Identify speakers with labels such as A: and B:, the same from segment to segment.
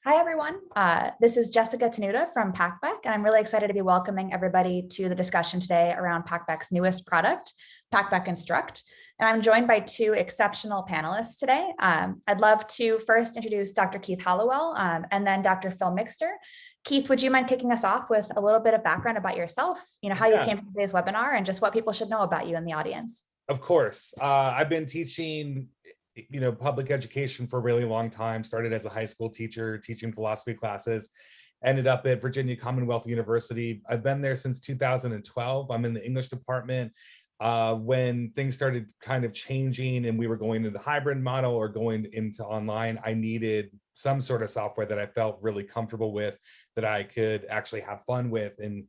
A: Hi, everyone. This is Jessica Tenuta from Packback, and I'm really excited to be welcoming everybody to the discussion today around Packback's newest product, Packback Instruct. And I'm joined by two exceptional panelists today. I'd love to first introduce Dr. Keith Hollowell and then Dr. Phil Mixter. Keith, would you mind kicking us off with a little bit of background about yourself, how you came to today's webinar and just what people should know about you in the audience?
B: Of course. I've been teaching public education for a really long time. Started as a high school teacher, teaching philosophy classes, ended up at Virginia Commonwealth University. I've been there since 2012. I'm in the English department. When things started kind of changing and we were going into the hybrid model or going into online, I needed some sort of software that I felt really comfortable with, that I could actually have fun with and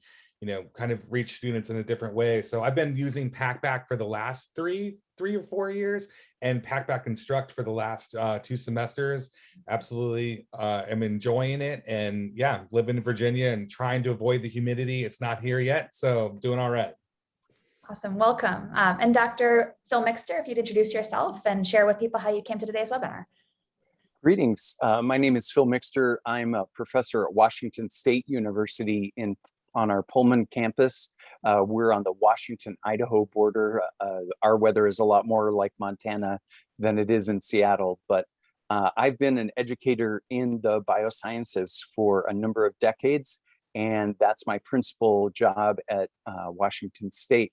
B: kind of reach students in a different way. So I've been using Packback for the last three or 4 years, and Packback Instruct for the last 2 semesters. Absolutely, I'm enjoying it, and yeah, living in Virginia and trying to avoid the humidity. It's not here yet, so doing all right.
A: Awesome, welcome. And Dr. Phil Mixter, if you'd introduce yourself and share with people how you came to today's webinar.
C: Greetings, my name is Phil Mixter. I'm a professor at Washington State University on our Pullman campus. We're on the Washington-Idaho border. Our weather is a lot more like Montana than it is in Seattle, but I've been an educator in the biosciences for a number of decades, and that's my principal job at Washington State.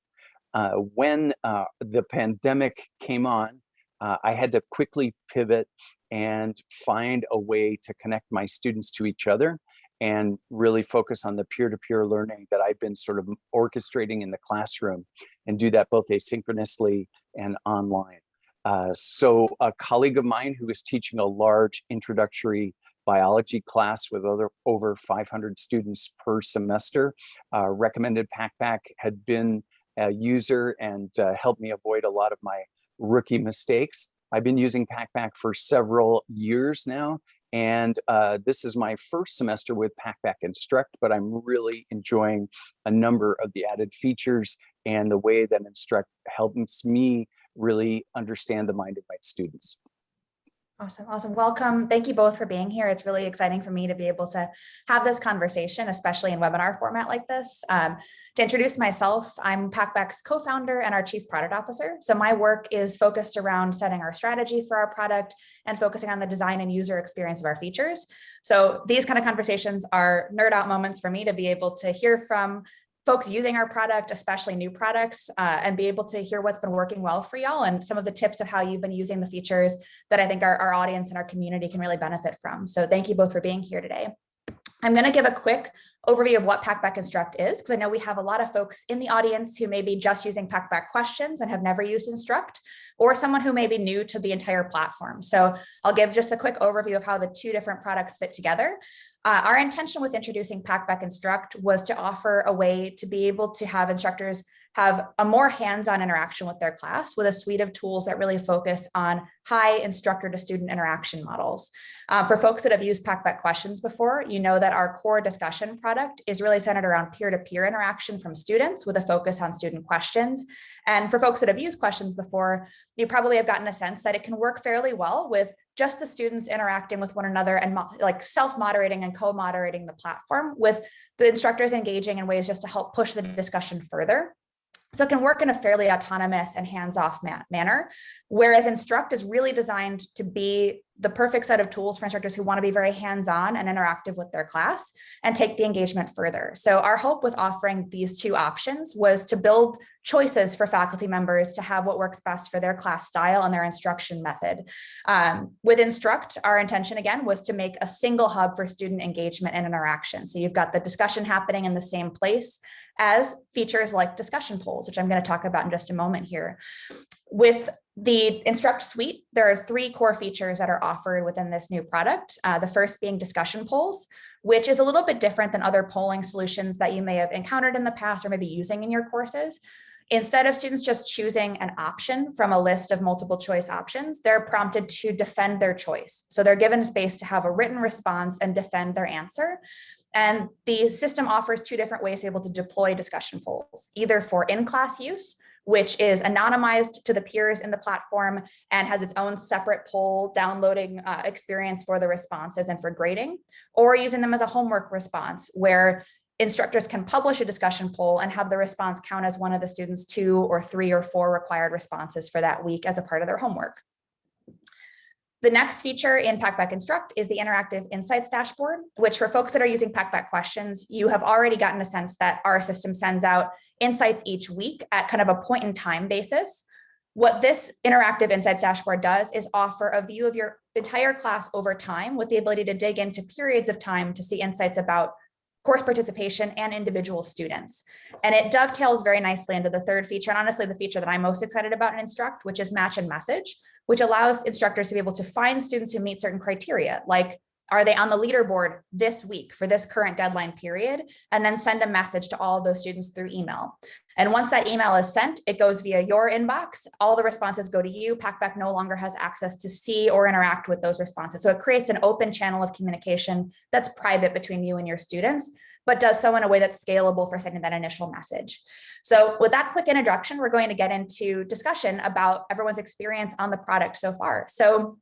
C: When the pandemic came on, I had to quickly pivot and find a way to connect my students to each other and really focus on the peer-to-peer learning that I've been sort of orchestrating in the classroom, and do that both asynchronously and online. So a colleague of mine who was teaching a large introductory biology class with over 500 students per semester recommended Packback, had been a user and helped me avoid a lot of my rookie mistakes. I've been using Packback for several years now, and this is my first semester with Packback Instruct, but I'm really enjoying a number of the added features and the way that Instruct helps me really understand the mind of my students.
A: Awesome. Welcome. Thank you both for being here. It's really exciting for me to be able to have this conversation, especially in webinar format like this. To introduce myself, I'm Packback's co-founder and our chief product officer. So my work is focused around setting our strategy for our product and focusing on the design and user experience of our features. So these kind of conversations are nerd out moments for me to be able to hear from folks using our product, especially new products, and be able to hear what's been working well for y'all and some of the tips of how you've been using the features that I think our audience and our community can really benefit from. So thank you both for being here today. I'm going to give a quick overview of what Packback Instruct is, because I know we have a lot of folks in the audience who may be just using Packback questions and have never used Instruct, or someone who may be new to the entire platform. So I'll give just a quick overview of how the two different products fit together. Our intention with introducing Packback Instruct was to offer a way to be able to have instructors have a more hands-on interaction with their class with a suite of tools that really focus on high instructor to student interaction models. For folks that have used Packback questions before, you know that our core discussion product is really centered around peer-to-peer interaction from students with a focus on student questions. And for folks that have used questions before, you probably have gotten a sense that it can work fairly well with just the students interacting with one another and like self-moderating and co-moderating the platform, with the instructors engaging in ways just to help push the discussion further. So it can work in a fairly autonomous and hands-off manner, whereas Instruct is really designed to be the perfect set of tools for instructors who want to be very hands-on and interactive with their class and take the engagement further. So our hope with offering these two options was to build choices for faculty members to have what works best for their class style and their instruction method. With Instruct, our intention again was to make a single hub for student engagement and interaction. So you've got the discussion happening in the same place as features like discussion polls, which I'm going to talk about in just a moment here. With the Instruct suite, there are 3 core features that are offered within this new product. The first being discussion polls, which is a little bit different than other polling solutions that you may have encountered in the past or maybe using in your courses. Instead of students just choosing an option from a list of multiple choice options, they're prompted to defend their choice. So they're given space to have a written response and defend their answer. And the system offers 2 different ways to be able to deploy discussion polls, either for in-class use, which is anonymized to the peers in the platform and has its own separate poll downloading experience for the responses and for grading, or using them as a homework response where instructors can publish a discussion poll and have the response count as one of the students' 2 or 3 or 4 required responses for that week as a part of their homework. The next feature in Packback Instruct is the interactive insights dashboard, which for folks that are using Packback questions, you have already gotten a sense that our system sends out insights each week at kind of a point in time basis. What this interactive insights dashboard does is offer a view of your entire class over time with the ability to dig into periods of time to see insights about course participation and individual students. And it dovetails very nicely into the third feature, and honestly, the feature that I'm most excited about in Instruct, which is match and message, which allows instructors to be able to find students who meet certain criteria, like are they on the leaderboard this week for this current deadline period, and then send a message to all those students through email. And once that email is sent, it goes via your inbox. All the responses go to you. Packback no longer has access to see or interact with those responses. So it creates an open channel of communication that's private between you and your students, but does so in a way that's scalable for sending that initial message. So with that quick introduction, we're going to get into discussion about everyone's experience on the product so far. So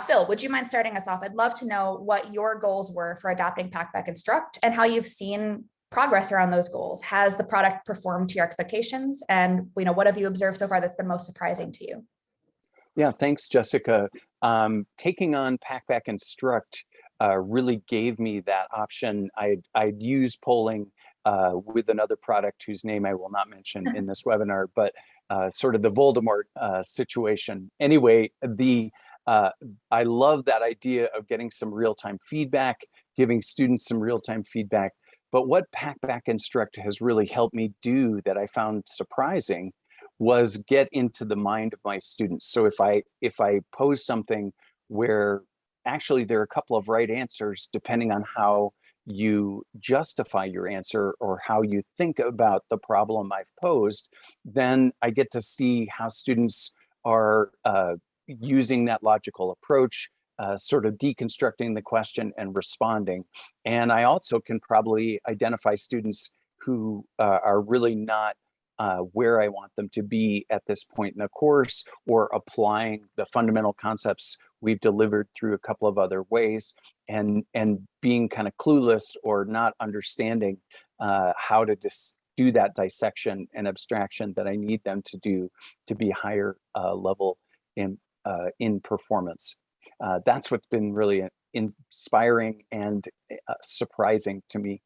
A: Phil, would you mind starting us off? I'd love to know what your goals were for adopting Packback Instruct and how you've seen progress around those goals. Has the product performed to your expectations? And what have you observed so far that's been most surprising to you?
C: Yeah, thanks, Jessica. Taking on Packback Instruct really gave me that option. I'd use polling with another product whose name I will not mention in this webinar, but sort of the Voldemort situation. Anyway, I love that idea of getting some real-time feedback, giving students some real-time feedback. But what Packback Instruct has really helped me do that I found surprising was get into the mind of my students. So if I pose something where actually there are a couple of right answers, depending on how you justify your answer or how you think about the problem I've posed, then I get to see how students are using that logical approach, sort of deconstructing the question and responding. And I also can probably identify students who are really not where I want them to be at this point in the course, or applying the fundamental concepts we've delivered through a couple of other ways, and being kind of clueless or not understanding how to do that dissection and abstraction that I need them to do to be higher level in performance. That's what's been really inspiring and surprising to me.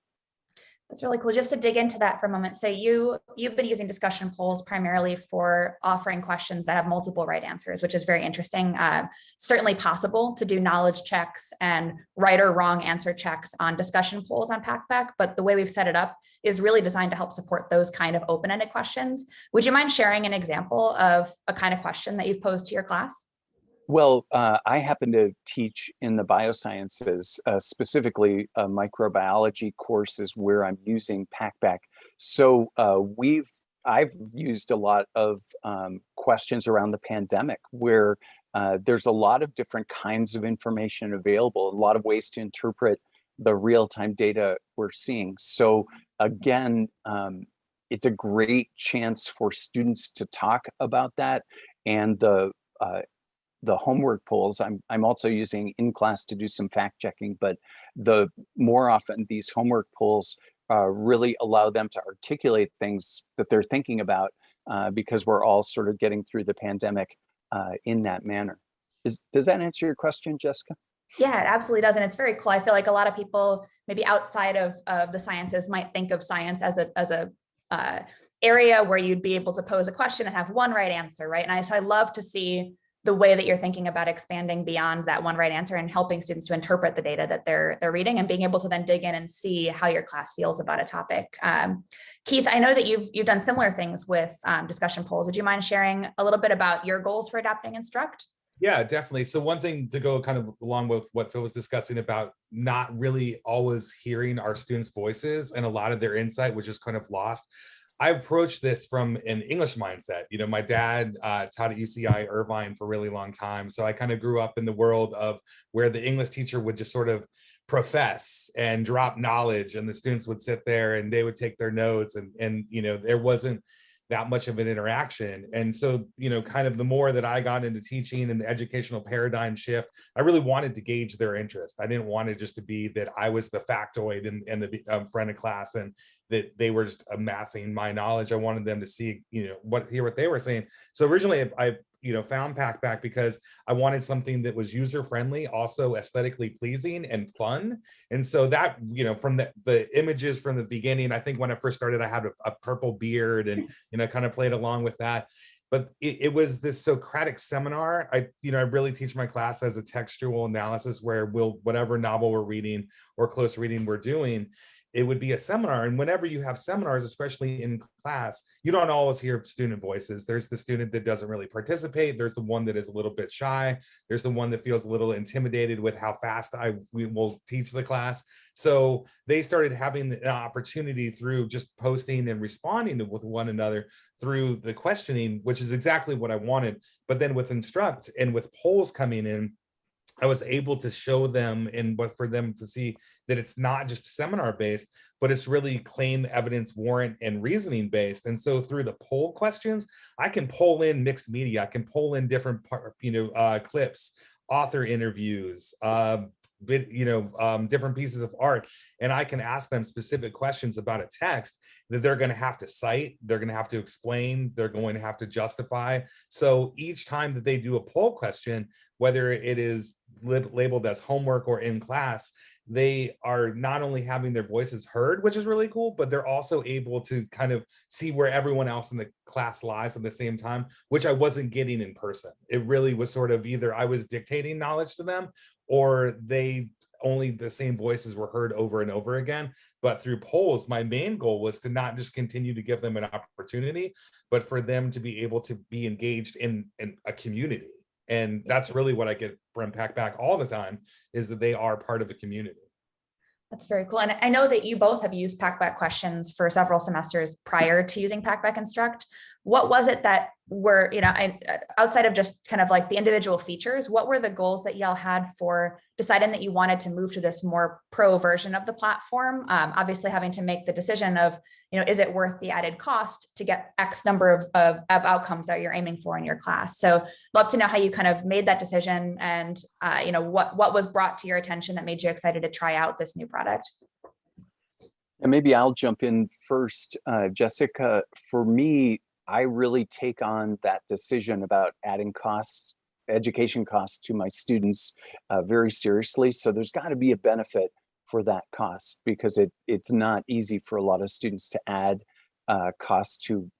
A: That's really cool. Just to dig into that for a moment. So you've been using discussion polls primarily for offering questions that have multiple right answers, which is very interesting. Certainly possible to do knowledge checks and right or wrong answer checks on discussion polls on Packback, but the way we've set it up is really designed to help support those kind of open-ended questions. Would you mind sharing an example of a kind of question that you've posed to your class?
C: Well, I happen to teach in the Biosciences, specifically a microbiology course is where I'm using Packback. So I've used a lot of questions around the pandemic where there's a lot of different kinds of information available, a lot of ways to interpret the real-time data we're seeing. So again, it's a great chance for students to talk about that, and the homework polls I'm also using in class to do some fact checking, but the more often these homework polls really allow them to articulate things that they're thinking about, because we're all sort of getting through the pandemic in that manner. Does that answer your question, Jessica?
A: Yeah, it absolutely does. And it's very cool. I feel like a lot of people maybe outside of the sciences might think of science as a area where you'd be able to pose a question and have one right answer, right? And so I love to see the way that you're thinking about expanding beyond that one right answer and helping students to interpret the data that they're reading and being able to then dig in and see how your class feels about a topic. Keith, I know that you've done similar things with discussion polls. Would you mind sharing a little bit about your goals for adopting Instruct?
B: Yeah, definitely. So one thing to go kind of along with what Phil was discussing about not really always hearing our students' voices and a lot of their insight, which is kind of lost. I approached this from an English mindset. My dad taught at UCI Irvine for a really long time. So I kind of grew up in the world of where the English teacher would just sort of profess and drop knowledge, and the students would sit there and they would take their notes, and there wasn't that much of an interaction. And so, kind of the more that I got into teaching and the educational paradigm shift, I really wanted to gauge their interest. I didn't want it just to be that I was the factoid and the friend of class and that they were just amassing my knowledge. I wanted them to see, hear what they were saying. So originally I found Packback because I wanted something that was user-friendly, also aesthetically pleasing and fun. And so that, from the images from the beginning, I think when I first started, I had a purple beard and, kind of played along with that. But it was this Socratic seminar. I really teach my class as a textual analysis where whatever novel we're reading or close reading we're doing, it would be a seminar. And whenever you have seminars, especially in class, you don't always hear student voices. There's the student that doesn't really participate. There's the one that is a little bit shy. There's the one that feels a little intimidated with how fast we will teach the class. So they started having an opportunity through just posting and responding with one another through the questioning, which is exactly what I wanted. But then with Instruct and with polls coming in, I was able to show them for them to see that it's not just seminar based, but it's really claim, evidence, warrant, and reasoning based. And so through the poll questions, I can pull in mixed media. I can pull in different clips, author interviews, different pieces of art, and I can ask them specific questions about a text that they're going to have to cite, they're going to have to explain, they're going to have to justify. So each time that they do a poll question, whether it is labeled as homework or in class, they are not only having their voices heard, which is really cool, but they're also able to kind of see where everyone else in the class lies at the same time, which I wasn't getting in person. It really was sort of either I was dictating knowledge to them or only the same voices were heard over and over again. But through polls, my main goal was to not just continue to give them an opportunity, but for them to be able to be engaged in a community. And that's really what I get from Packback all the time, is that they are part of the community.
A: That's very cool. And I know that you both have used Packback questions for several semesters prior to using Packback Instruct. What was it that were, outside of just kind of like the individual features, what were the goals that y'all had for deciding that you wanted to move to this more pro version of the platform? Obviously having to make the decision of, is it worth the added cost to get X number of outcomes that you're aiming for in your class? So love to know how you kind of made that decision and, what was brought to your attention that made you excited to try out this new product?
C: And maybe I'll jump in first, Jessica. For me, I really take on that decision about adding education costs to my students very seriously. So there's got to be a benefit for that cost, because it's not easy for a lot of students to add costs to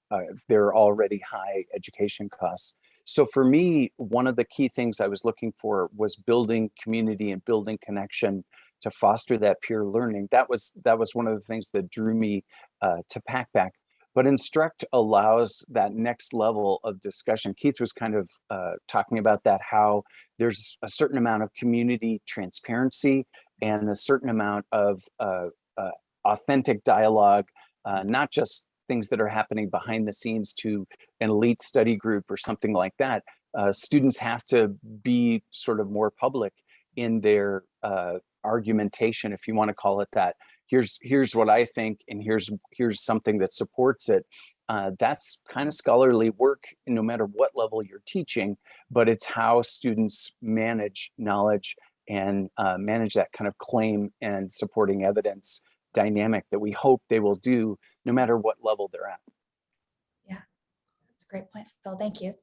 C: their already high education costs. So for me, one of the key things I was looking for was building community and building connection to foster that peer learning. That was one of the things that drew me to Packback. But Instruct allows that next level of discussion. Keith was kind of talking about that, how there's a certain amount of community transparency and a certain amount of authentic dialogue, not just things that are happening behind the scenes to an elite study group or something like that. Students have to be sort of more public in their argumentation, if you want to call it that. Here's what I think, and here's something that supports it. That's kind of scholarly work, no matter what level you're teaching, but it's how students manage knowledge and manage that kind of claim and supporting evidence dynamic that we hope they will do no matter what level they're at.
A: Yeah, that's a great point, Phil. Thank you.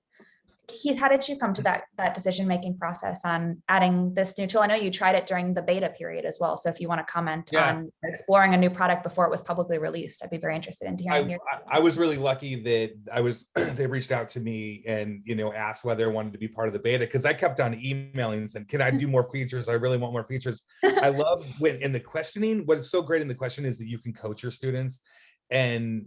A: Keith, how did you come to that decision-making process on adding this new tool? I know you tried it during the beta period as well. So if you want to comment on exploring a new product before it was publicly released, I'd be very interested in hearing your.
B: I was really lucky that they reached out to me and, asked whether I wanted to be part of the beta, because I kept on emailing and said, can I do more features? I really want more features. I love in the questioning, what's so great in the question is that you can coach your students and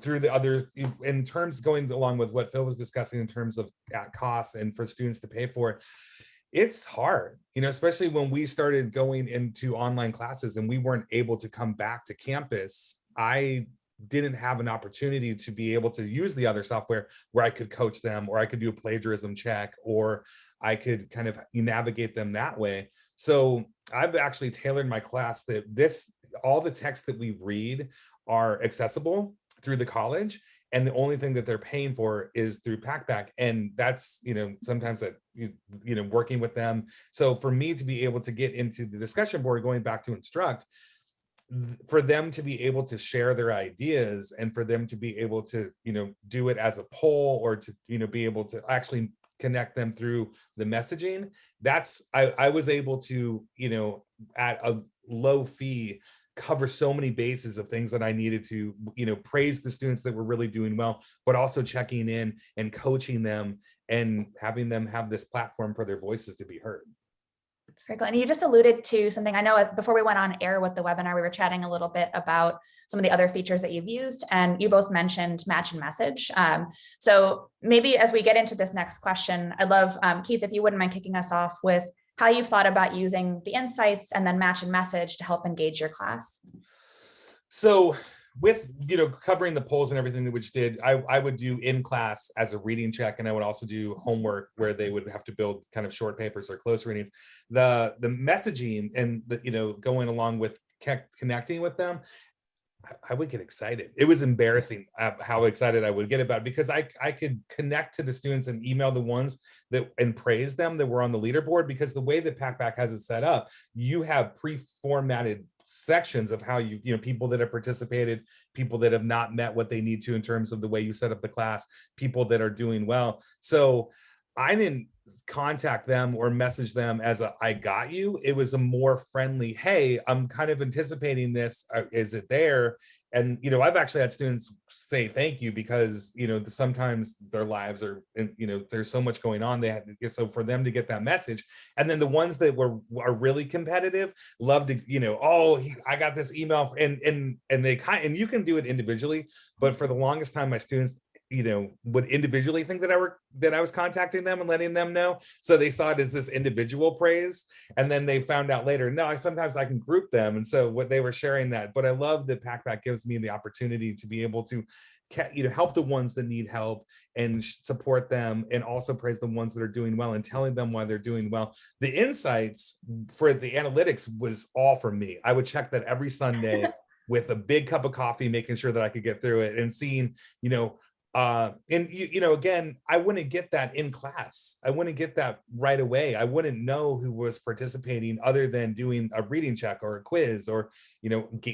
B: through the other, in terms going along with what Phil was discussing in terms of costs and for students to pay for it, it's hard, especially when we started going into online classes and we weren't able to come back to campus. I didn't have an opportunity to be able to use the other software where I could coach them, or I could do a plagiarism check, or I could kind of navigate them that way. So I've actually tailored my class that all the texts that we read are accessible through the college, and the only thing that they're paying for is through Packback. And that's, sometimes that, working with them. So for me to be able to get into the discussion board, going back to Instruct, for them to be able to share their ideas and for them to be able to, do it as a poll or to, be able to actually connect them through the messaging, I was able to, at a low fee, cover so many bases of things that I needed to, praise the students that were really doing well, but also checking in and coaching them and having them have this platform for their voices to be heard.
A: It's very cool. And you just alluded to something. I know before we went on air with the webinar, we were chatting a little bit about some of the other features that you've used, and you both mentioned match and message. So maybe as we get into this next question, I'd love, Keith, if you wouldn't mind kicking us off with how you've thought about using the insights and then match and message to help engage your class.
B: So with, covering the polls and everything that we just did, I would do in class as a reading check, and I would also do homework where they would have to build kind of short papers or close readings. The messaging and the, going along with connecting with them, I would get excited. It was embarrassing how excited I would get about it, because I could connect to the students and email the ones that and praise them that were on the leaderboard, because the way that Packback has it set up, you have pre-formatted sections of how people that have participated, people that have not met what they need to in terms of the way you set up the class, people that are doing well. So I didn't contact them or message them as a I got you. It was a more friendly, hey, I'm kind of anticipating this. Is it there? And I've actually had students say thank you, because sometimes their lives are, there's so much going on. They had to, so for them to get that message, and then the ones that are really competitive love to, oh, I got this email, and they and you can do it individually, but for the longest time, my students would individually think that I was contacting them and letting them know. So they saw it as this individual praise. And then they found out later, no, sometimes I can group them. And so what they were sharing that, but I love that Packback gives me the opportunity to be able to help the ones that need help and support them, and also praise the ones that are doing well and telling them why they're doing well. The insights for the analytics was all from me. I would check that every Sunday with a big cup of coffee, making sure that I could get through it, and seeing, again, I wouldn't get that in class. I wouldn't get that right away. I wouldn't know who was participating other than doing a reading check or a quiz, or,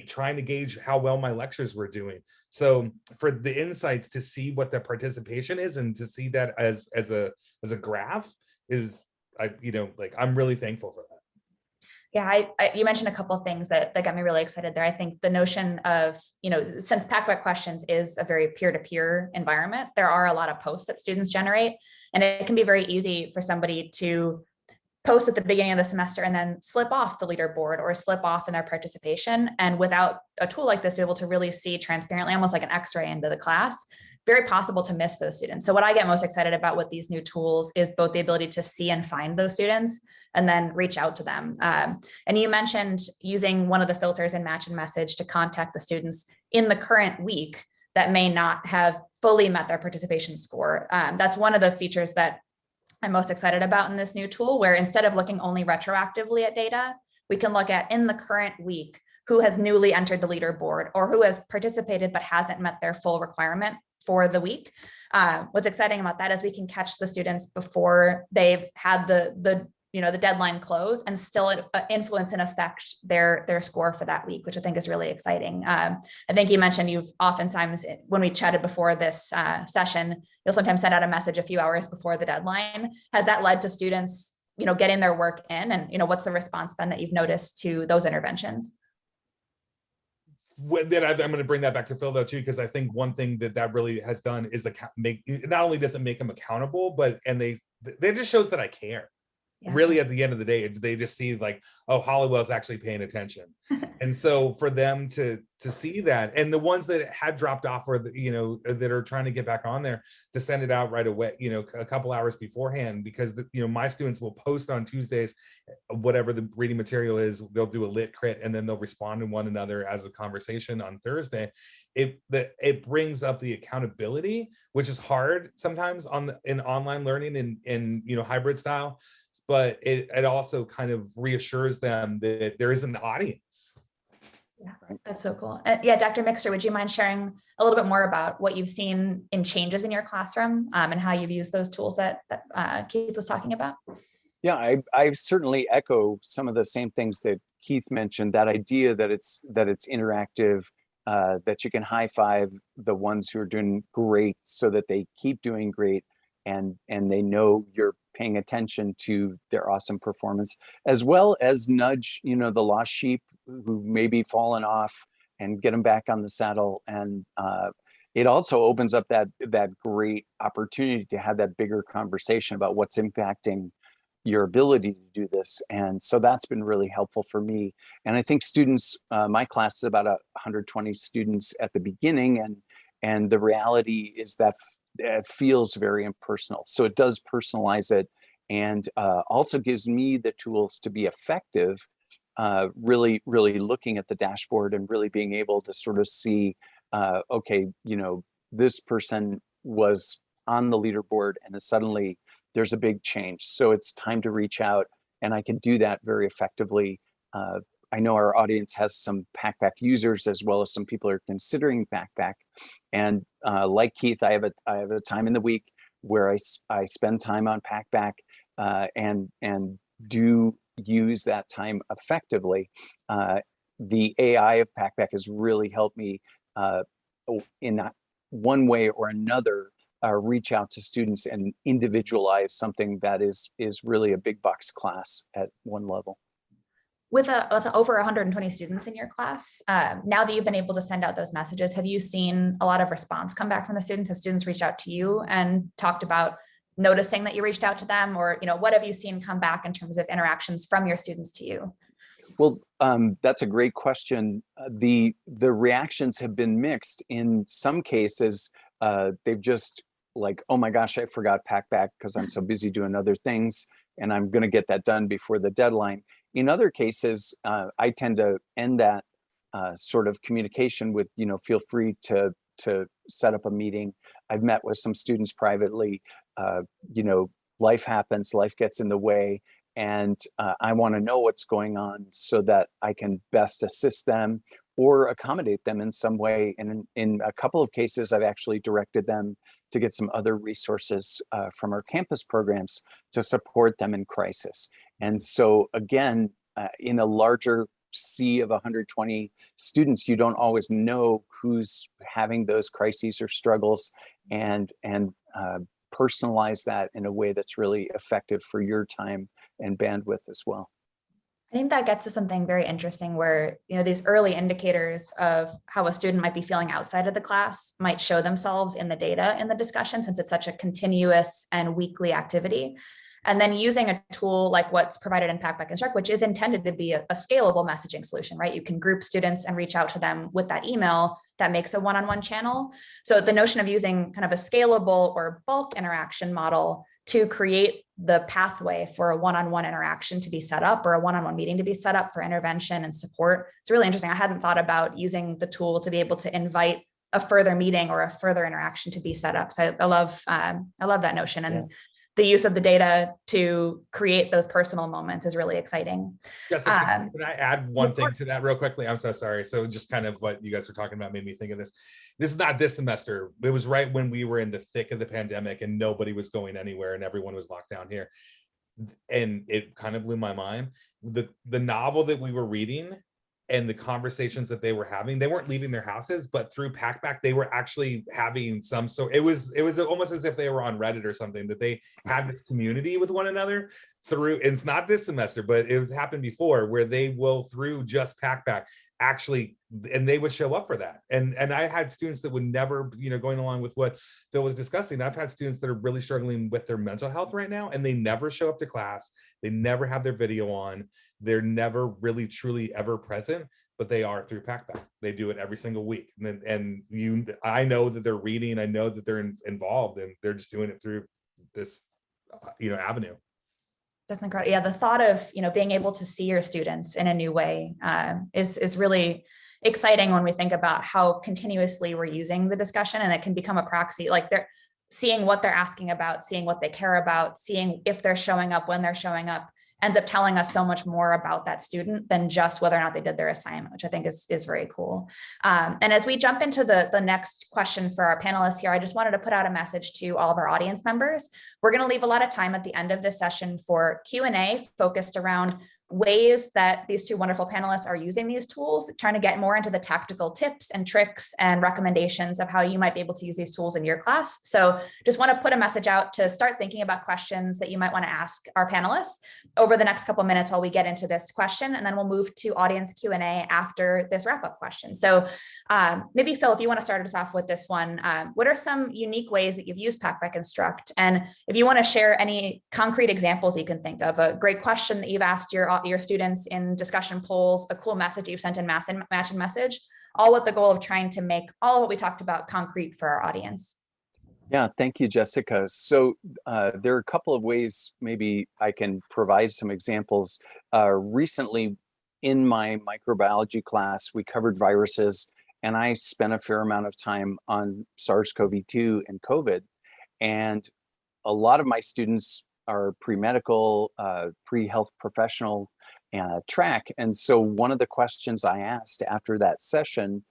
B: trying to gauge how well my lectures were doing. So for the insights to see what the participation is, and to see that as a graph is, I'm really thankful for that.
A: Yeah, you mentioned a couple of things that got me really excited there. I think the notion of, since Packback Questions is a very peer-to-peer environment, there are a lot of posts that students generate, and it can be very easy for somebody to post at the beginning of the semester and then slip off the leaderboard or slip off in their participation. And without a tool like this, able to really see transparently, almost like an X-ray into the class, very possible to miss those students. So what I get most excited about with these new tools is both the ability to see and find those students, and then reach out to them. And you mentioned using one of the filters in Match and Message to contact the students in the current week that may not have fully met their participation score. That's one of the features that I'm most excited about in this new tool, where instead of looking only retroactively at data, we can look at in the current week who has newly entered the leaderboard or who has participated but hasn't met their full requirement for the week. What's exciting about that is we can catch the students before they've had the deadline close, and still influence and affect their score for that week, which I think is really exciting. I think you mentioned you've oftentimes, when we chatted before this session, you'll sometimes send out a message a few hours before the deadline. Has that led to students, getting their work in? And, what's the response been that you've noticed to those interventions?
B: Then I'm going to bring that back to Phil though too, because I think one thing that really has done is not only does it make them accountable, but they just shows that I care. Yeah. Really, at the end of the day, they just see like, oh, Hollowell's actually paying attention. And so for them to see that, and the ones that had dropped off, or that are trying to get back on there, to send it out right away, a couple hours beforehand, because my students will post on Tuesdays whatever the reading material is. They'll do a lit crit, and then they'll respond to one another as a conversation on Thursday. It brings up the accountability, which is hard sometimes in online learning in hybrid style. But it also kind of reassures them that there is an audience.
A: Yeah,
C: Right.
A: that's so cool. Yeah, Dr. Mixter, would you mind sharing a little bit more about what you've seen in changes in your classroom and how you've used those tools that Keith was talking about?
C: Yeah, I certainly echo some of the same things that Keith mentioned. That idea that it's interactive, that you can high five the ones who are doing great, so that they keep doing great, and they know you're paying attention to their awesome performance, as well as nudge, the lost sheep who may be fallen off, and get them back on the saddle. And it also opens up that great opportunity to have that bigger conversation about what's impacting your ability to do this. And so that's been really helpful for me. And I think students, my class is about 120 students at the beginning, and the reality is that it feels very impersonal. So it does personalize it, and also gives me the tools to be effective, really looking at the dashboard and really being able to sort of see, okay, this person was on the leaderboard and suddenly there's a big change. So it's time to reach out, and I can do that very effectively. I know our audience has some Packback users, as well as some people are considering Packback. And like Keith, I have a time in the week where I spend time on Packback, and do use that time effectively. The AI of Packback has really helped me in one way or another reach out to students and individualize something that is really a big box class at one level.
A: With over 120 students in your class, now that you've been able to send out those messages, have you seen a lot of response come back from the students? Have students reached out to you and talked about noticing that you reached out to them? Or what have you seen come back in terms of interactions from your students to you?
C: Well, that's a great question. The reactions have been mixed. In some cases, they've just like, oh my gosh, I forgot Packback because I'm so busy doing other things, and I'm going to get that done before the deadline. In other cases, I tend to end that sort of communication with, feel free to set up a meeting. I've met with some students privately. Life happens, life gets in the way, and I want to know what's going on so that I can best assist them or accommodate them in some way. And in a couple of cases, I've actually directed them to get some other resources from our campus programs to support them in crisis. And so again, in a larger sea of 120 students, you don't always know who's having those crises or struggles, and personalize that in a way that's really effective for your time and bandwidth as well.
A: I think that gets to something very interesting where, these early indicators of how a student might be feeling outside of the class might show themselves in the data in the discussion, since it's such a continuous and weekly activity. And then using a tool like what's provided in Packback Instruct, which is intended to be a scalable messaging solution, right? You can group students and reach out to them with that email that makes a one-on-one channel. So the notion of using kind of a scalable or bulk interaction model to create the pathway for a one-on-one interaction to be set up, or a one-on-one meeting to be set up for intervention and support. It's really interesting. I hadn't thought about using the tool to be able to invite a further meeting or a further interaction to be set up. So I love that notion. And the use of the data to create those personal moments is really exciting.
B: Jessica, can I add one thing to that real quickly? I'm so sorry. So just kind of what you guys were talking about made me think of this. This is not this semester. It was right when we were in the thick of the pandemic and nobody was going anywhere and everyone was locked down here. And it kind of blew my mind. The novel that we were reading and the conversations that they were having, they weren't leaving their houses, but through Packback, they were actually having some sort, it was almost as if they were on Reddit or something, that they had this community with one another through, it's not this semester, but it happened before, where they will, through just Packback, actually, and they would show up for that. And I had students that would never, going along with what Phil was discussing, I've had students that are really struggling with their mental health right now, and they never show up to class. They never have their video on. They're never really, truly ever present, but they are through Packback. They do it every single week. I know that they're reading, I know that they're involved, and they're just doing it through this, avenue.
A: That's incredible. Yeah, the thought of being able to see your students in a new way is really exciting when we think about how continuously we're using the discussion, and it can become a proxy. Like they're seeing what they're asking about, seeing what they care about, seeing if they're showing up, when they're showing up, ends up telling us so much more about that student than just whether or not they did their assignment, which I think is very cool. And as we jump into the next question for our panelists here, I just wanted to put out a message to all of our audience members. We're going to leave a lot of time at the end of this session for Q&A focused around ways that these two wonderful panelists are using these tools, trying to get more into the tactical tips and tricks and recommendations of how you might be able to use these tools in your class. So just want to put a message out to start thinking about questions that you might want to ask our panelists over the next couple minutes while we get into this question, and then we'll move to audience Q&A after this wrap-up question. So maybe Phil, if you want to start us off with this one, what are some unique ways that you've used Packback Instruct? And if you want to share any concrete examples you can think of, a great question that you've asked your students in discussion polls, a cool message you've sent in match and message, all with the goal of trying to make all of what we talked about concrete for our audience.
C: Yeah, thank you, Jessica. So there are a couple of ways maybe I can provide some examples. Recently, in my microbiology class, we covered viruses, and I spent a fair amount of time on SARS-CoV-2 and COVID. And a lot of my students are pre-medical, pre-health professional track. And so one of the questions I asked after that session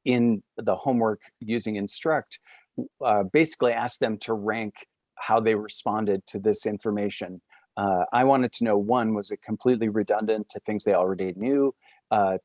C: in the homework using Instruct, basically asked them to rank how they responded to this information. I wanted to know, one, was it completely redundant to things they already knew?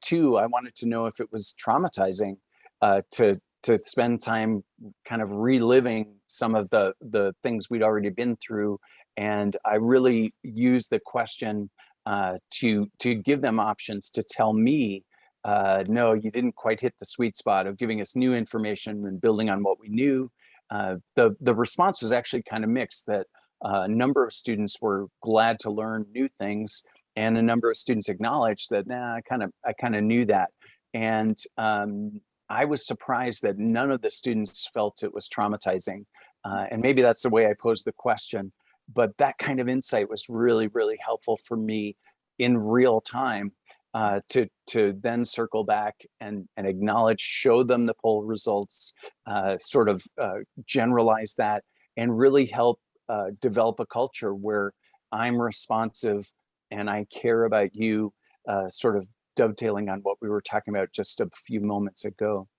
C: Two, I wanted to know if it was traumatizing to spend time kind of reliving some of the things we'd already been through. And I really used the question to give them options to tell me, no, you didn't quite hit the sweet spot of giving us new information and building on what we knew. The response was actually kind of mixed, that a number of students were glad to learn new things, and a number of students acknowledged that, nah, I kind of knew that. And I was surprised that none of the students felt it was traumatizing. And maybe that's the way I posed the question, but that kind of insight was really, really helpful for me in real time to then circle back and acknowledge, show them the poll results, sort of generalize that, and really help develop a culture where I'm responsive and I care about you, sort of dovetailing on what we were talking about just a few moments ago.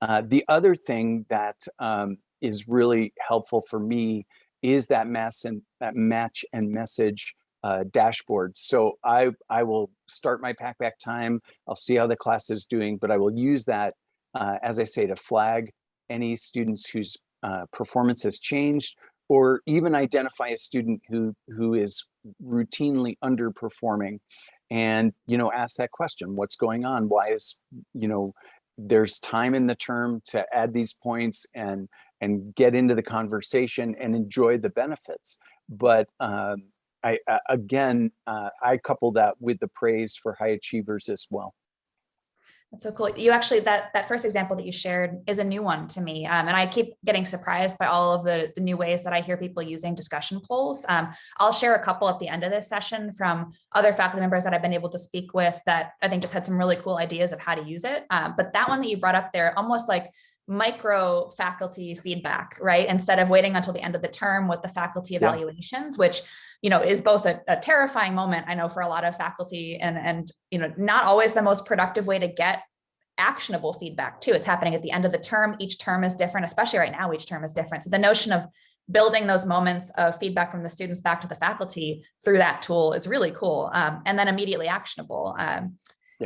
C: The other thing that is really helpful for me is that match and message dashboard. So I will start my Packback time. I'll see how the class is doing, but I will use that, as I say, to flag any students whose performance has changed, or even identify a student who is routinely underperforming, and ask that question: what's going on? Why is there's time in the term to add these points and get into the conversation and enjoy the benefits. But I couple that with the praise for high achievers as well.
A: That's so cool. You actually, that first example that you shared is a new one to me. And I keep getting surprised by all of the new ways that I hear people using discussion polls. I'll share a couple at the end of this session from other faculty members that I've been able to speak with that I think just had some really cool ideas of how to use it. But that one that you brought up there, almost like micro faculty feedback, right? Instead of waiting until the end of the term with the faculty evaluations, which is both a terrifying moment, I know, for a lot of faculty, and not always the most productive way to get actionable feedback too. It's happening at the end of the term. Each term is different, especially right now, each term is different. So the notion of building those moments of feedback from the students back to the faculty through that tool is really cool, and then immediately actionable.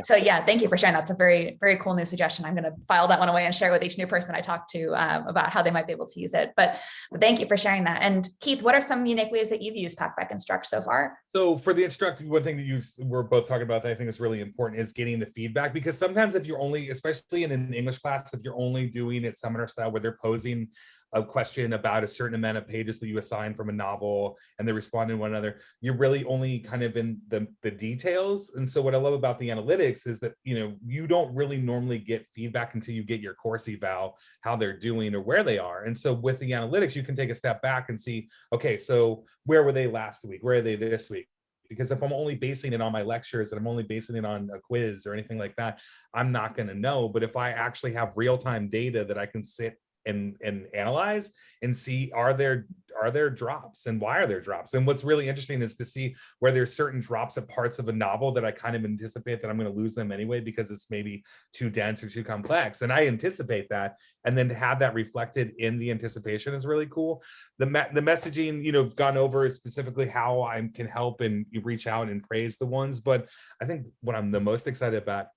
A: So yeah, thank you for sharing. That's a very, very cool new suggestion. I'm going to file that one away and share with each new person I talk to about how they might be able to use it. But thank you for sharing that. And Keith, what are some unique ways that you've used Packback Instruct so far?
B: So for the Instruct, one thing that you were both talking about that I think is really important is getting the feedback, because sometimes if you're only, especially in an English class, if you're only doing it seminar style where they're posing a question about a certain amount of pages that you assign from a novel and they respond to one another, you're really only kind of in the details. And so what I love about the analytics is that you don't really normally get feedback until you get your course eval, how they're doing or where they are. And so with the analytics, you can take a step back and see, okay, so where were they last week? Where are they this week? Because if I'm only basing it on my lectures and I'm only basing it on a quiz or anything like that, I'm not going to know. But if I actually have real-time data that I can sit and analyze and see, are there drops, and why are there drops? And what's really interesting is to see where there's certain drops at parts of a novel that I kind of anticipate that I'm going to lose them anyway because it's maybe too dense or too complex, and I anticipate that, and then to have that reflected in the anticipation is really cool. The messaging, I've gone over specifically how I can help and reach out and praise the ones, but I think what I'm the most excited about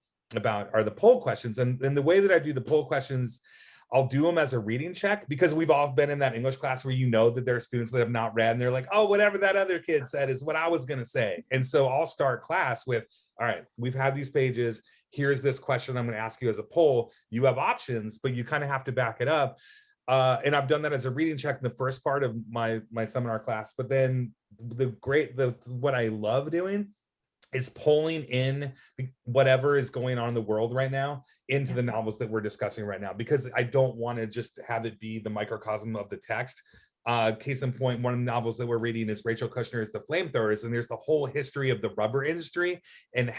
B: are the poll questions. And the way that I do the poll questions, I'll do them as a reading check, because we've all been in that English class where that there are students that have not read and they're like, oh, whatever that other kid said is what I was going to say. And so I'll start class with, all right, we've had these pages. Here's this question I'm going to ask you as a poll. You have options, but you kind of have to back it up. And I've done that as a reading check in the first part of my seminar class. But then what I love doing is pulling in whatever is going on in the world right now into the novels that we're discussing right now, because I don't want to just have it be the microcosm of the text. Case in point, one of the novels that we're reading is Rachel Kushner's The Flamethrowers, and there's the whole history of the rubber industry and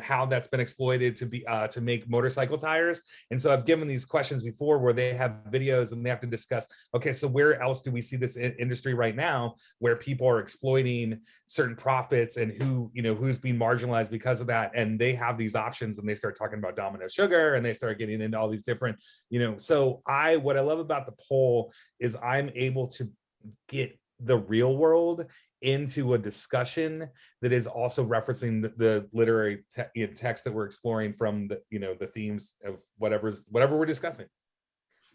B: how that's been exploited to make motorcycle tires. And so I've given these questions before where they have videos and they have to discuss, okay, so where else do we see this industry right now where people are exploiting certain profits, and who's being marginalized because of that? And they have these options, and they start talking about Domino Sugar, and they start getting into all these different, so what I love about the poll is I'm able to get the real world into a discussion that is also referencing the literary text that we're exploring from the themes of whatever we're discussing.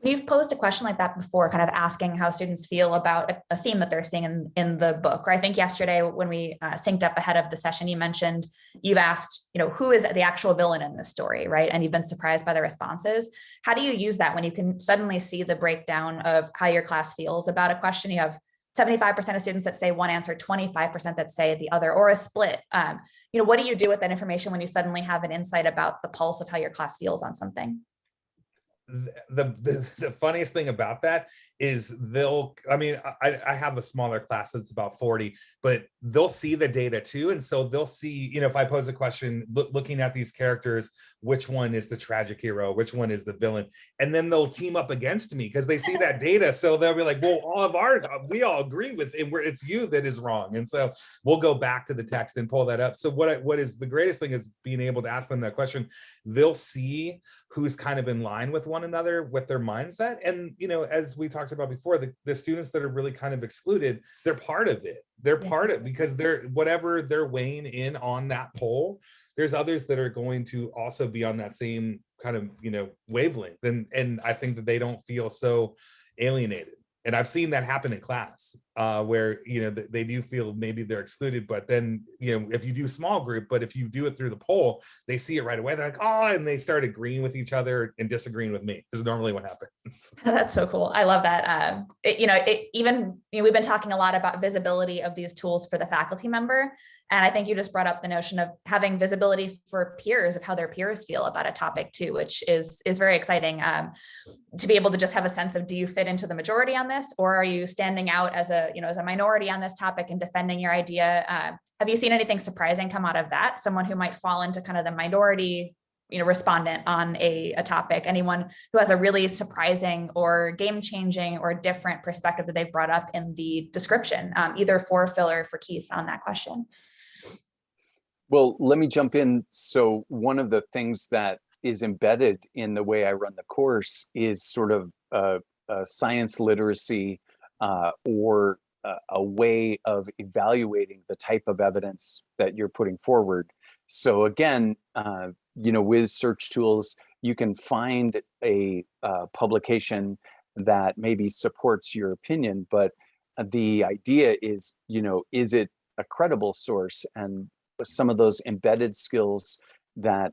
A: You've posed a question like that before, kind of asking how students feel about a theme that they're seeing in the book. Or I think yesterday when we synced up ahead of the session, you mentioned you've asked, who is the actual villain in this story, right? And you've been surprised by the responses. How do you use that when you can suddenly see the breakdown of how your class feels about a question? You have 75% of students that say one answer, 25% that say the other, or a split. What do you do with that information when you suddenly have an insight about the pulse of how your class feels on something?
B: The funniest thing about that is I have a smaller class that's about 40, but they'll see the data too. And so they'll see, if I pose a question looking at these characters, which one is the tragic hero, which one is the villain, and then they'll team up against me because they see that data. So they'll be like, well, we all agree with it, where it's you that is wrong. And so we'll go back to the text and pull that up. So what is the greatest thing is being able to ask them that question. They'll see who's kind of in line with one another with their mindset. And, as we talked about before, the students that are really kind of excluded, they're part of it. They're part of it because whatever they're weighing in on that poll, there's others that are going to also be on that same kind of, wavelength. And I think that they don't feel so alienated. And I've seen that happen in class where, they do feel maybe they're excluded, but then, if you do small group, but if you do it through the poll, they see it right away. They're like, oh, and they start agreeing with each other and disagreeing with me. This is normally what happens.
A: That's so cool. I love that. We've been talking a lot about visibility of these tools for the faculty member. And I think you just brought up the notion of having visibility for peers, of how their peers feel about a topic too, which is very exciting to be able to just have a sense of, do you fit into the majority on this, or are you standing out as a minority on this topic and defending your idea? Have you seen anything surprising come out of that? Someone who might fall into kind of the minority respondent on a topic, anyone who has a really surprising or game-changing or different perspective that they've brought up in the description, either for Phil or for Keith on that question?
C: Well, let me jump in. So one of the things that is embedded in the way I run the course is sort of science literacy or a way of evaluating the type of evidence that you're putting forward. So again, with search tools, you can find a publication that maybe supports your opinion, but the idea is, is it a credible source? And some of those embedded skills that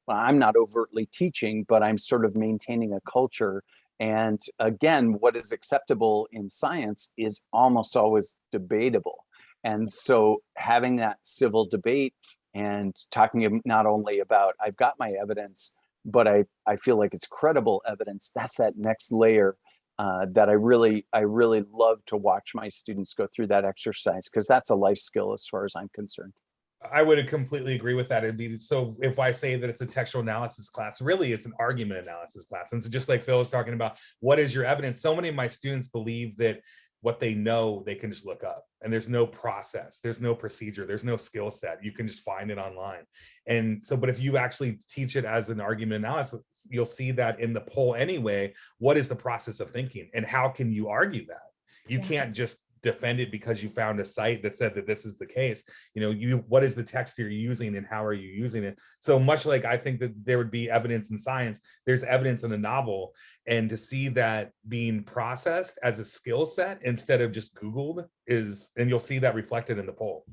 C: I'm not overtly teaching, but I'm sort of maintaining a culture. And again, what is acceptable in science is almost always debatable. And so having that civil debate and talking not only about, I've got my evidence, but I feel like it's credible evidence, that's that next layer that I really love to watch my students go through that exercise, because that's a life skill as far as I'm concerned.
B: I would completely agree with that. It'd be, so if I say that it's a textual analysis class, really it's an argument analysis class. And so just like Phil was talking about, what is your evidence? So many of my students believe that what they know, they can just look up, and there's no process, there's no procedure, there's no skill set. You can just find it online. And so, but if you actually teach it as an argument analysis, you'll see that in the poll anyway, what is the process of thinking and how can you argue that? You can't just defend it because you found a site that said that this is the case. What is the text you're using and how are you using it? So much like I think that there would be evidence in science, there's evidence in a novel, and to see that being processed as a skill set instead of just Googled and you'll see that reflected in the poll.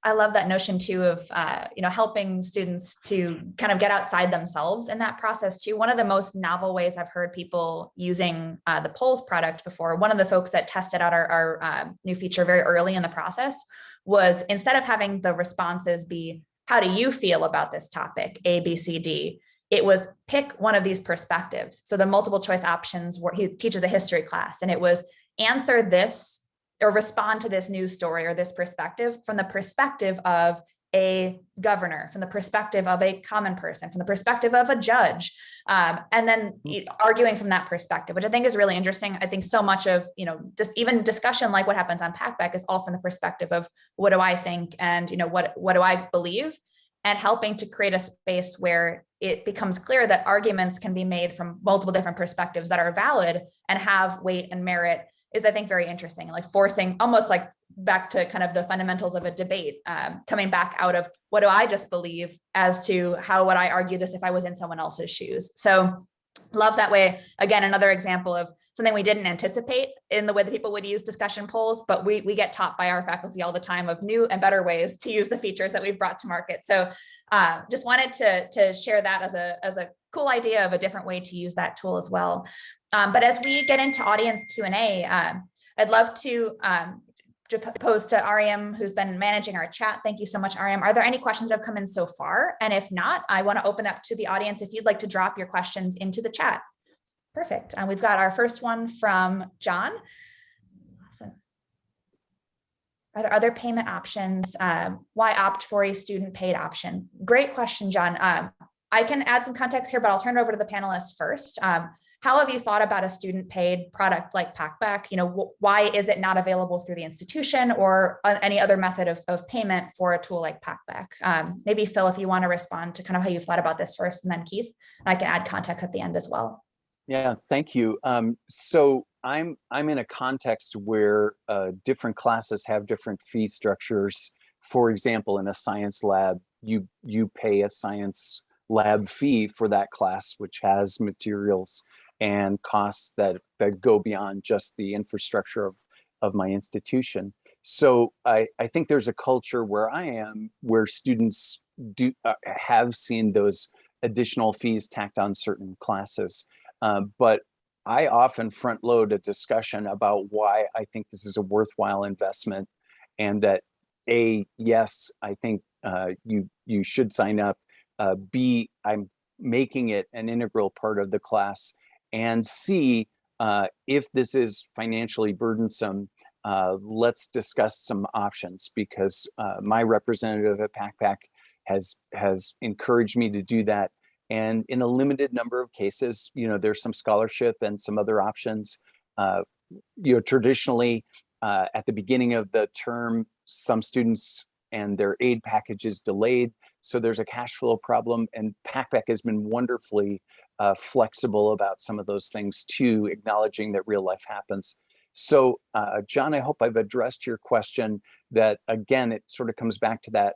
A: I love that notion too of, helping students to kind of get outside themselves in that process too. One of the most novel ways I've heard people using the polls product before, one of the folks that tested out our new feature very early in the process was, instead of having the responses be, how do you feel about this topic, A, B, C, D, it was pick one of these perspectives. So the multiple choice options were, he teaches a history class, and it was answer this or respond to this news story or this perspective from the perspective of a governor, from the perspective of a common person, from the perspective of a judge, and then arguing from that perspective, which I think is really interesting. I think so much of, just even discussion like what happens on Packback is all from the perspective of what do I think and, what do I believe, and helping to create a space where it becomes clear that arguments can be made from multiple different perspectives that are valid and have weight and merit is, I think, very interesting, like forcing almost like back to kind of the fundamentals of a debate, coming back out of what do I just believe as to how would I argue this if I was in someone else's shoes. So love that way. Again, another example of something we didn't anticipate in the way that people would use discussion polls, but we get taught by our faculty all the time of new and better ways to use the features that we've brought to market. So just wanted to share that as a cool idea of a different way to use that tool as well. But as we get into audience Q&A, I'd love to pose to Ariam, who's been managing our chat. Thank you so much, Ariam. Are there any questions that have come in so far? And if not, I want to open up to the audience if you'd like to drop your questions into the chat. Perfect. We've got our first one from John. Awesome. Are there other payment options? Why opt for a student paid option? Great question, John. I can add some context here, but I'll turn it over to the panelists first. How have you thought about a student paid product like Packback? Why is it not available through the institution or any other method of payment for a tool like Packback? Maybe Phil, if you want to respond to kind of how you've thought about this first, and then Keith, and I can add context at the end as well.
C: Yeah, thank you. So I'm in a context where different classes have different fee structures. For example, in a science lab, you pay a science lab fee for that class, which has materials and costs that go beyond just the infrastructure of my institution. So I think there's a culture where I am where students have seen those additional fees tacked on certain classes. But I often front load a discussion about why I think this is a worthwhile investment, and that yes, I think you should sign up. B, I'm making it an integral part of the class, and C, if this is financially burdensome, let's discuss some options, because my representative at Packback has encouraged me to do that. And in a limited number of cases, there's some scholarship and some other options. Traditionally, at the beginning of the term, some students and their aid package is delayed, so there's a cash flow problem. And Packback has been wonderfully flexible about some of those things too, acknowledging that real life happens. So, John, I hope I've addressed your question. That again, it sort of comes back to that.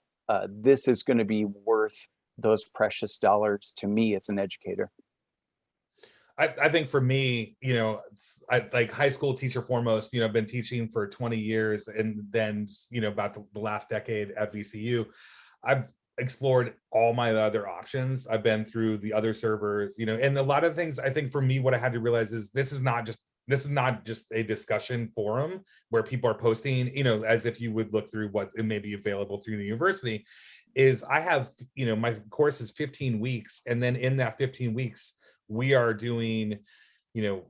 C: This is going to be worth those precious dollars to me as an educator.
B: I think for me, I like high school teacher foremost, I've been teaching for 20 years, and then, about the last decade at VCU, I've explored all my other options. I've been through the other servers, and a lot of things. I think for me, what I had to realize is this is not just a discussion forum where people are posting, as if you would look through what it may be available through the university. Is I have, my course is 15 weeks. And then in that 15 weeks, we are doing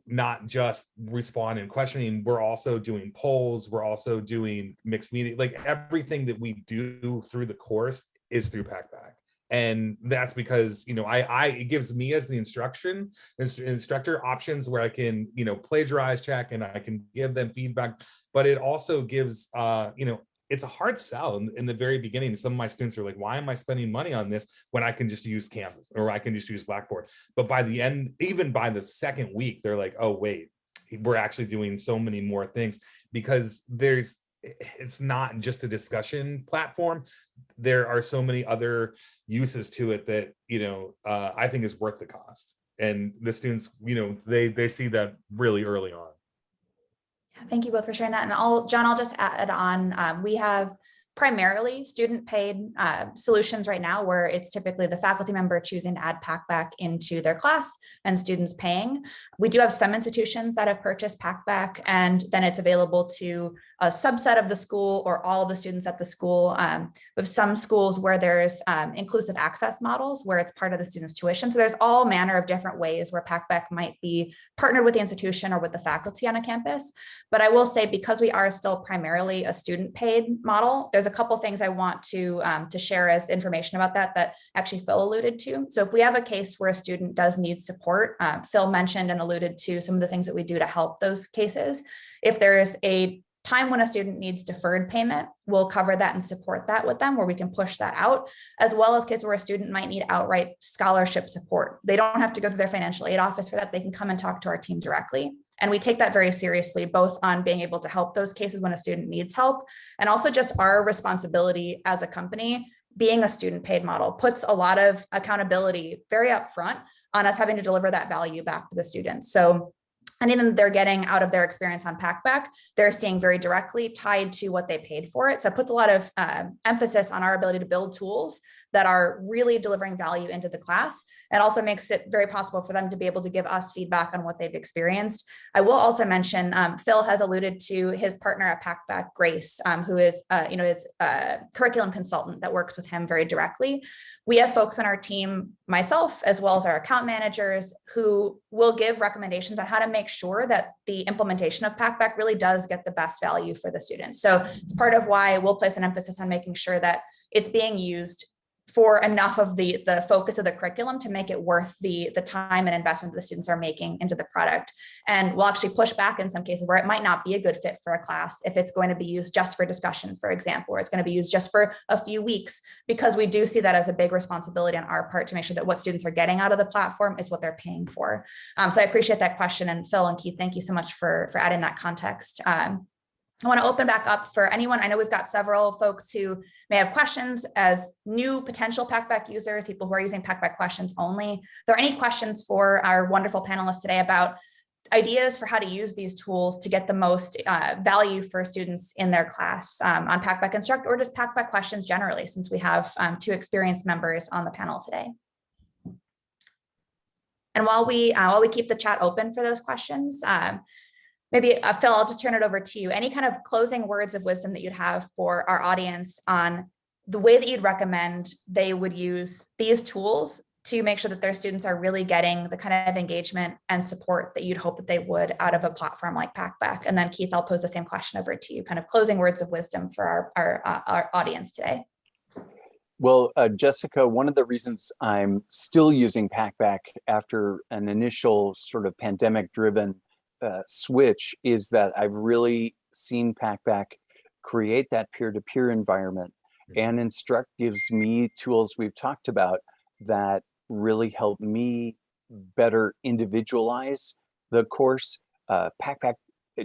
B: not just respond and questioning, we're also doing polls, we're also doing mixed media, like everything that we do through the course is through Packback. And that's because, it gives me as the instructor options where I can, plagiarize check and I can give them feedback, but it also gives, it's a hard sell in the very beginning. Some of my students are like, why am I spending money on this when I can just use Canvas or I can just use Blackboard? But by the end, even by the second week, they're like, oh, wait, we're actually doing so many more things, because it's not just a discussion platform. There are so many other uses to it that, I think is worth the cost. And the students, they see that really early on.
A: Thank you both for sharing that. And John, I'll just add on. We have primarily student paid solutions right now, where it's typically the faculty member choosing to add Packback into their class and students paying. We do have some institutions that have purchased Packback, and then it's available to a subset of the school or all of the students at the school. With some schools where there's inclusive access models where it's part of the student's tuition. So there's all manner of different ways where Packback might be partnered with the institution or with the faculty on a campus. But I will say, because we are still primarily a student paid model, there's a couple things I want to share as information about that actually Phil alluded to. So if we have a case where a student does need support, Phil mentioned and alluded to some of the things that we do to help those cases. If there is a time when a student needs deferred payment, we'll cover that and support that with them, where we can push that out, as well as cases where a student might need outright scholarship support. They don't have to go through their financial aid office for that. They can come and talk to our team directly. And we take that very seriously, both on being able to help those cases when a student needs help, and also just our responsibility as a company. Being a student paid model puts a lot of accountability very upfront on us having to deliver that value back to the students. So anything they're getting out of their experience on Packback, they're seeing very directly tied to what they paid for it. So it puts a lot of emphasis on our ability to build tools that are really delivering value into the class, and also makes it very possible for them to be able to give us feedback on what they've experienced. I will also mention, Phil has alluded to his partner at Packback, Grace, who is his curriculum consultant that works with him very directly. We have folks on our team, myself, as well as our account managers, who will give recommendations on how to make sure that the implementation of Packback really does get the best value for the students. So it's part of why we'll place an emphasis on making sure that it's being used for enough of the focus of the curriculum to make it worth the time and investment that the students are making into the product. And we'll actually push back in some cases where it might not be a good fit for a class if it's going to be used just for discussion, for example, or it's going to be used just for a few weeks, because we do see that as a big responsibility on our part to make sure that what students are getting out of the platform is what they're paying for. So I appreciate that question. And Phil and Keith, thank you so much for adding that context. I want to open back up for anyone. I know we've got several folks who may have questions as new potential Packback users, people who are using Packback questions only. Are there any questions for our wonderful panelists today about ideas for how to use these tools to get the most value for students in their class on Packback Instruct, or just Packback questions generally, since we have two experienced members on the panel today? And while we keep the chat open for those questions, maybe Phil, I'll just turn it over to you. Any kind of closing words of wisdom that you'd have for our audience on the way that you'd recommend they would use these tools to make sure that their students are really getting the kind of engagement and support that you'd hope that they would out of a platform like Packback? And then Keith, I'll pose the same question over to you, kind of closing words of wisdom for our audience today.
C: Well, Jessica, one of the reasons I'm still using Packback after an initial sort of pandemic-driven switch is that I've really seen Packback create that peer-to-peer environment, and Instruct gives me tools we've talked about that really help me better individualize the course. Packback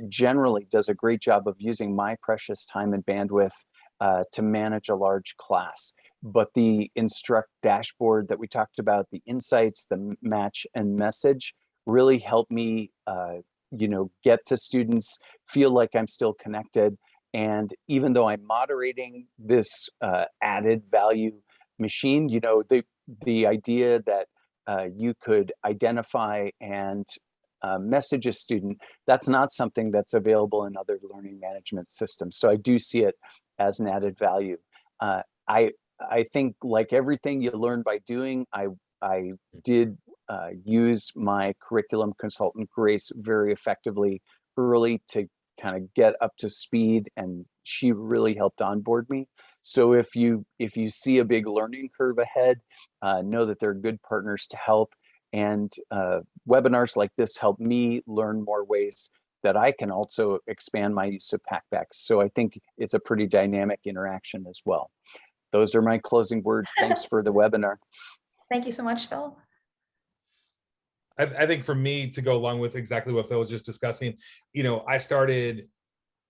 C: generally does a great job of using my precious time and bandwidth to manage a large class. But the Instruct dashboard that we talked about, the insights, the match and message really help me get to students, feel like I'm still connected. And even though I'm moderating this added value machine, the idea that you could identify and message a student, that's not something that's available in other learning management systems. So I do see it as an added value. I think, like everything you learn by doing, I did used my curriculum consultant, Grace, very effectively early to kind of get up to speed, and she really helped onboard me. So if you see a big learning curve ahead, know that they're good partners to help. And webinars like this help me learn more ways that I can also expand my use of Packback. So I think it's a pretty dynamic interaction as well. Those are my closing words. Thanks for the webinar.
A: Thank you so much, Phil.
B: I think for me, to go along with exactly what Phil was just discussing, I started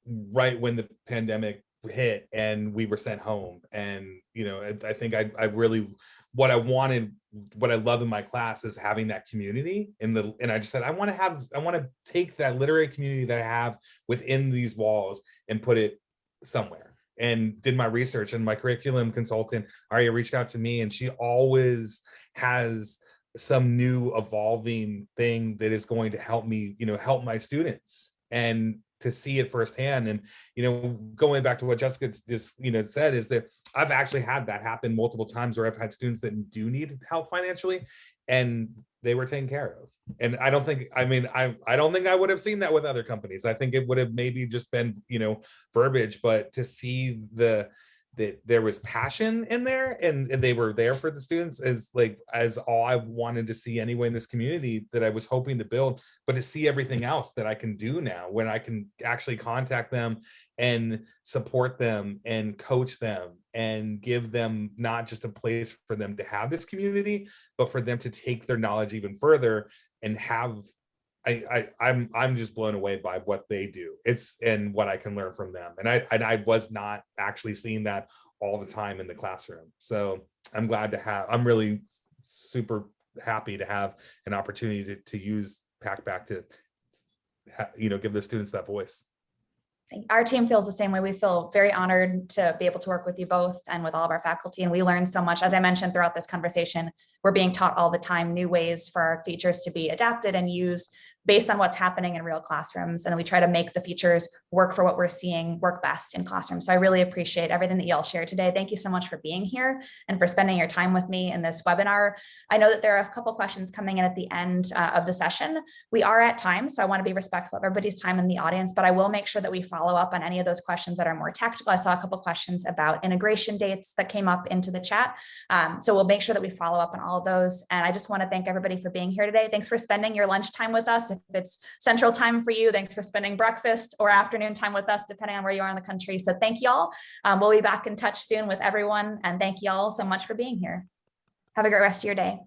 B: right when the pandemic hit and we were sent home. And, I think I really, what I love in my class is having that community and I just said, I want to take that literary community that I have within these walls and put it somewhere. And did my research, and my curriculum consultant, Aria, reached out to me, and she always has some new evolving thing that is going to help me, help my students, and to see it firsthand. And, going back to what Jessica just, said, is that I've actually had that happen multiple times where I've had students that do need help financially and they were taken care of. And I don't think I would have seen that with other companies. I think it would have maybe just been, verbiage, but to see that there was passion in there and they were there for the students as all I wanted to see anyway in this community that I was hoping to build, but to see everything else that I can do now when I can actually contact them and support them and coach them and give them not just a place for them to have this community, but for them to take their knowledge even further and have I'm just blown away by what they do. And what I can learn from them. And I was not actually seeing that all the time in the classroom. So I'm really super happy to have an opportunity to use Packback to, give the students that voice.
A: Our team feels the same way. We feel very honored to be able to work with you both and with all of our faculty. And we learn so much. As I mentioned throughout this conversation, we're being taught all the time new ways for our features to be adapted and used based on what's happening in real classrooms. And we try to make the features work for what we're seeing work best in classrooms. So I really appreciate everything that you all shared today. Thank you so much for being here and for spending your time with me in this webinar. I know that there are a couple questions coming in at the end of the session. We are at time, so I want to be respectful of everybody's time in the audience, but I will make sure that we follow up on any of those questions that are more tactical. I saw a couple questions about integration dates that came up into the chat. So we'll make sure that we follow up on all of those. And I just want to thank everybody for being here today. Thanks for spending your lunchtime with us. If it's central time for you, thanks for spending breakfast or afternoon time with us, depending on where you are in the country. So thank y'all. We'll be back in touch soon with everyone. And thank y'all so much for being here. Have a great rest of your day.